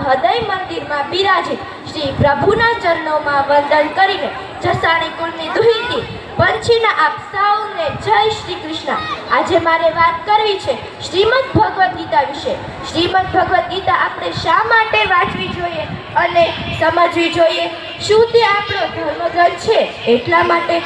હૃદય મંદિરમાં બિરાજિત શ્રી પ્રભુના ચરણોમાં વંદન કરીને જસાણી કુળની દુહિતી પંછીના આપ સૌને જય શ્રી કૃષ્ણ. આજે મારે વાત કરવી છે શ્રીમદ ભગવદ્ ગીતા વિશે. શ્રીમદ ભગવદ્ ગીતા આપણે શા માટે વાંચવી જોઈએ અને સમજવી જોઈએ? શું તે આપણો ધર્મગ્રંથ છે એટલા માટે?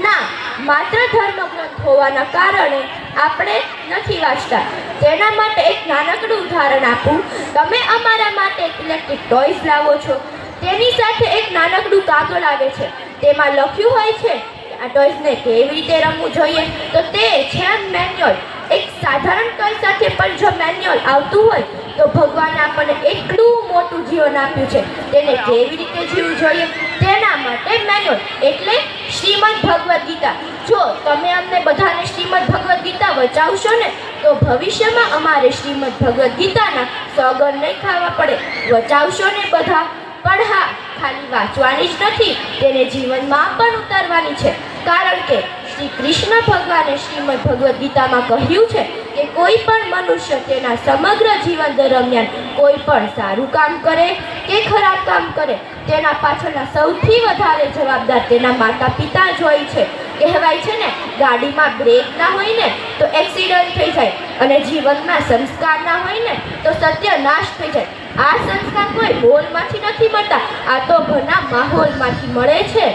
ના, માત્ર ધર્મગ્રંથ હોવાના કારણે આપણે નથી વાંચતા. તેના માટે એક નાનકડું ઉદાહરણ આપું. તમે અમારા માટે એક ઇલેક્ટ્રિક ટોયઝ લાવો છો, તેની સાથે એક નાનકડું કાગળ આવે છે, તેમાં લખ્યું હોય છે આ ટોયઝને કેવી રીતે રમવું જોઈએ. તો તે છે મેન્યુઅલ. એક સાધારણ ટોય સાથે પણ જો મેન્યુઅલ આવતું હોય તો ભગવાને આપણને એટલું મોટું જીવન આપ્યું છે, તેને કેવી રીતે જીવવું જોઈએ તેના માટે મેન્યુઅલ એટલે શ્રીમદ ભગવદ્ ગીતા. જો તમે અમને બધાને શ્રીમદ ભગવદ્ ગીતા વચાવશો ને તો ભવિષ્યમાં અમારે શ્રીમદ ભગવદ્ ગીતાના સોગંદ નહીં ખાવા પડે. વચાવશો ને બધા? પણ હા, ખાલી વાંચવાની જ નથી, તેને જીવનમાં પણ ઉતારવાની છે. કારણ કે શ્રી કૃષ્ણ ભગવાને શ્રીમદ ભગવદ્ ગીતામાં કહ્યું છે કે કોઈ પણ મનુષ્ય તેના સમગ્ર જીવન દરમિયાન કોઈ પણ સારું કામ કરે કે ખરાબ કામ કરે, તેના પાછળના સૌથી વધારે જવાબદાર તેના માતા પિતા જ હોય છે. કહેવાય છે ને, ગાડીમાં બ્રેક ના હોય ને તો એક્સિડન્ટ થઈ જાય, અને જીવનમાં સંસ્કાર ના હોય ને તો સત્યનાશ થઈ જાય. આ સંસ્કાર કોઈ બોલમાંથી નથી મળતા, આ તો ઘરના માહોલમાંથી મળે છે.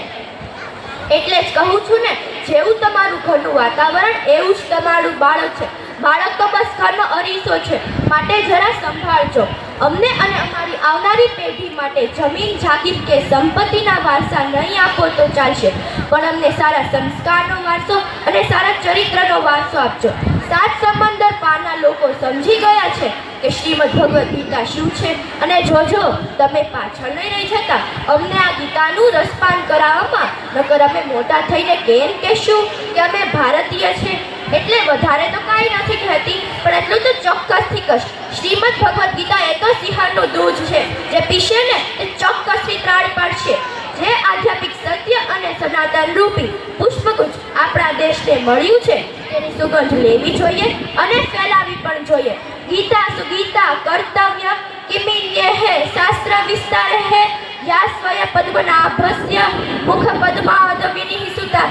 એટલે જ કહું છું ને, જેવું તમારું ઘરનું વાતાવરણ એવું જ તમારું બાળક છે. બાળક તો બસ ઘરનો અરીસો છે, માટે જરા સંભાળજો. અમને અને અમારી આવનારી પેઢી માટે જમીન, જાગીર કે સંપત્તિના વારસા નહીં આપો તો ચાલશે, પણ અમને સારા સંસ્કારનો વારસો અને સારા ચરિત્રનો વારસો આપજો. સાત સમંદર પારના લોકો સમજી ગયા છે કે શ્રીમદ ભગવદ્ ગીતા શું છે. અને જોજો, તમે પાછળ નહીં રહી જતા અમને આ ગીતાનું રસપાન કરાવવામાં. નકર અમે મોટા થઈને કેમ કહેશું કે અમે ભારતીય છે. એટલે વધારે તો કાંઈ નથી કહેતી, પણ એટલું તો ચોક્કસથી કહીશ, શ્રીમદ ભગવદ્ ગીતા એ તો સિંહણનું દૂધ છે, જે પીશે ને એ ચોક્કસથી ત્રાળ પાડશે. જે આધ્યાત્મિક સત્ય અને સનાતન રૂપી પુષ્પગુચ્છ આપણા દેશને મળ્યું છે, તેની સુગંધ લેવી જોઈએ અને ફેલાવી પણ જોઈએ. ગીતા સુગીતા કર્તવ્ય કિમિન્યે હે શાસ્ત્ર વિસ્તાર હે યા સ્વય પદ્મનાભસ્ય મુખ પદ્માદ વિનિહ સુતા.